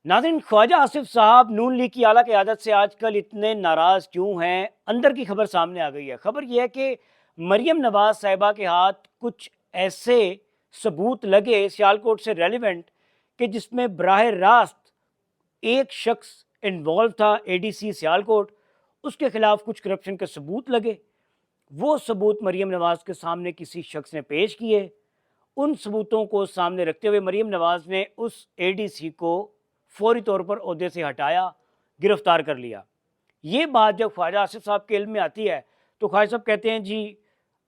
नाज़रीन, ख्वाजा आसिफ साहब नून लीग की आला क़यादत से आजकल इतने नाराज़ क्यों हैं? अंदर की खबर सामने आ गई है। खबर यह है कि मरियम नवाज़ साहिबा के हाथ कुछ ऐसे सबूत लगे सियालकोट से रेलिवेंट कि जिसमें बराह रास्त एक शख्स इन्वॉल्व था, एडीसी सियालकोट, उसके खिलाफ कुछ करप्शन के सबूत लगे। वो सबूत मरियम नवाज़ के सामने किसी शख्स ने पेश किए। उन सबूतों को सामने रखते हुए मरियम नवाज़ ने उस एडीसी को फौरी तौर पर ओहदे से हटाया, गिरफ्तार कर लिया। ये बात जब ख्वाजा आसिफ साहब के इल्म में आती है तो ख्वाजा साहब कहते हैं, जी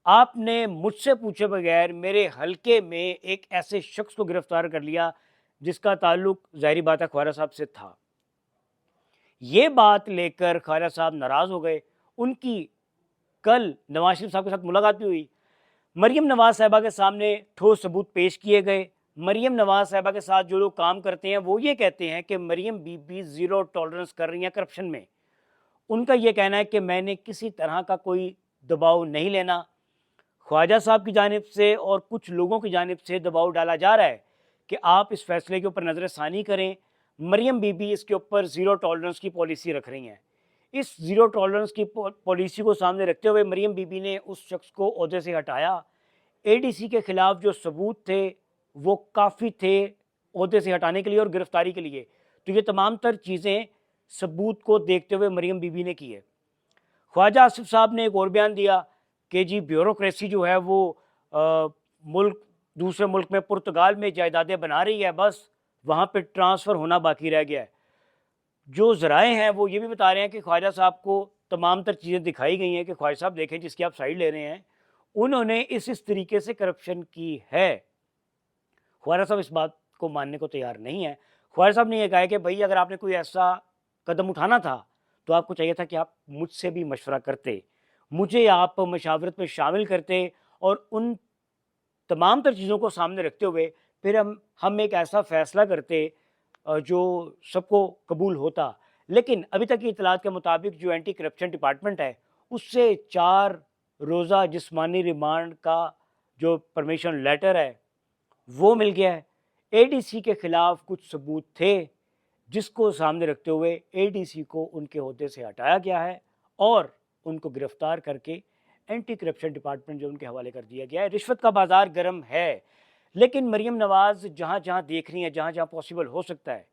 आपने मुझसे पूछे बगैर मेरे हलके में एक ऐसे शख्स को गिरफ्तार कर लिया जिसका ताल्लुक ज़ाहिरी बात है ख्वाजा साहब से था। ये बात लेकर ख्वाजा साहब नाराज़ हो गए। उनकी कल नवाज शरीफ साहब के साथ मुलाकात भी हुई। मरियम नवाज़ साहिबा के सामने ठोस सबूत पेश किए गए। मरियम नवाज़ साहिबा के साथ जो लोग काम करते हैं वो ये कहते हैं कि मरियम बीबी ज़ीरो टॉलरेंस कर रही हैं करप्शन में। उनका ये कहना है कि मैंने किसी तरह का कोई दबाव नहीं लेना। ख्वाजा साहब की जानिब से और कुछ लोगों की जानिब से दबाव डाला जा रहा है कि आप इस फैसले के ऊपर नज़र षानी करें। मरियम बीबी इसके ऊपर ज़ीरो टॉलरेंस की पॉलिसी रख रही हैं। इस ज़ीरो टॉलरेंस की पॉलिसी को सामने रखते हुए मरियम बीबी ने उस शख्स को ओहदे से हटाया। एडीसी के खिलाफ जो सबूत थे वो काफ़ी थे ओहदे से हटाने के लिए और गिरफ्तारी के लिए। तो ये तमाम तर चीज़ें सबूत को देखते हुए मरियम बीबी ने की है। ख्वाजा आसिफ साहब ने एक और बयान दिया कि जी ब्यूरोक्रेसी जो है वो मुल्क दूसरे मुल्क में पुर्तगाल में जायदादें बना रही है, बस वहाँ पे ट्रांसफ़र होना बाकी रह गया है। जो ज़राए हैं वो ये भी बता रहे हैं कि ख्वाजा साहब को तमाम तर चीज़ें दिखाई गई हैं कि ख्वाजा साहब देखें जिसकी आप साइड ले रहे हैं उन्होंने इस तरीके से करप्शन की है। ख्वाजा साहब इस बात को मानने को तैयार नहीं है। ख्वाजा साहब ने यह कहा कि भाई अगर आपने कोई ऐसा कदम उठाना था तो आपको चाहिए था कि आप मुझसे भी मशवरा करते, मुझे आप मशावरत में शामिल करते और उन तमाम तर चीज़ों को सामने रखते हुए फिर हम एक ऐसा फ़ैसला करते जो सबको कबूल होता। लेकिन अभी तक की इत्तलात के मुताबिक जो एंटी करप्शन डिपार्टमेंट है उससे 4 रोज़ा जिस्मानी रिमांड का जो परमिशन लेटर है वो मिल गया है। एडीसी के खिलाफ कुछ सबूत थे जिसको सामने रखते हुए एडीसी को उनके ओहदे से हटाया गया है और उनको गिरफ्तार करके एंटी करप्शन डिपार्टमेंट जो उनके हवाले कर दिया गया है। रिश्वत का बाज़ार गर्म है, लेकिन मरियम नवाज़ जहाँ जहाँ देख रही हैं, जहाँ जहाँ पॉसिबल हो सकता है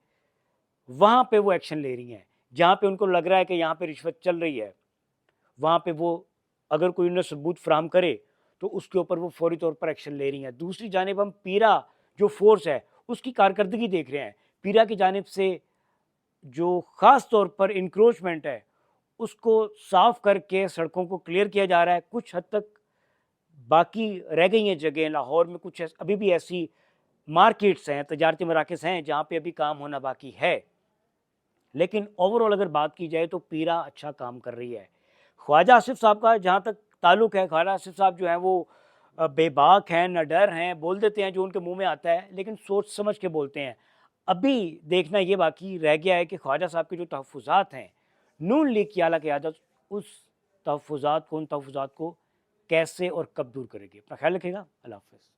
वहाँ पे वो एक्शन ले रही हैं। जहाँ पे उनको लग रहा है कि यहाँ पे रिश्वत चल रही है वहाँ पे वो अगर कोई उन्हें सबूत फराहम करे तो उसके ऊपर वो फौरी तौर पर एक्शन ले रही हैं। दूसरी जानिब हम पीरा जो फोर्स है उसकी कारकर्दगी देख रहे हैं। पीरा की जानिब से जो ख़ास तौर पर इंक्रोचमेंट है उसको साफ़ करके सड़कों को क्लियर किया जा रहा है। कुछ हद तक बाकी रह गई हैं जगह, लाहौर में कुछ अभी भी ऐसी मार्केट्स हैं, तजारती मराकज़ हैं जहाँ पे अभी काम होना बाकी है। लेकिन ओवरऑल अगर बात की जाए तो पीरा अच्छा काम कर रही है। ख्वाजा आसिफ साहब का जहाँ तक ताल्लुक़ है, ख्वाजा आसिफ साहब जो हैं वो बेबाक हैं, निडर हैं, बोल देते हैं जो उनके मुँह में आता है, लेकिन सोच समझ के बोलते हैं। अभी देखना ये बाकी रह गया है कि ख्वाजा साहब के जो तहफ़्फ़ुज़ात हैं, नून लीग की आला क़यादत उस तहफ़्फ़ुज़ात को, उन तहफ़्फ़ुज़ात को कैसे और कब दूर करेगी। अपना ख़्याल रखिएगा। अल्लाह हाफ़िज़।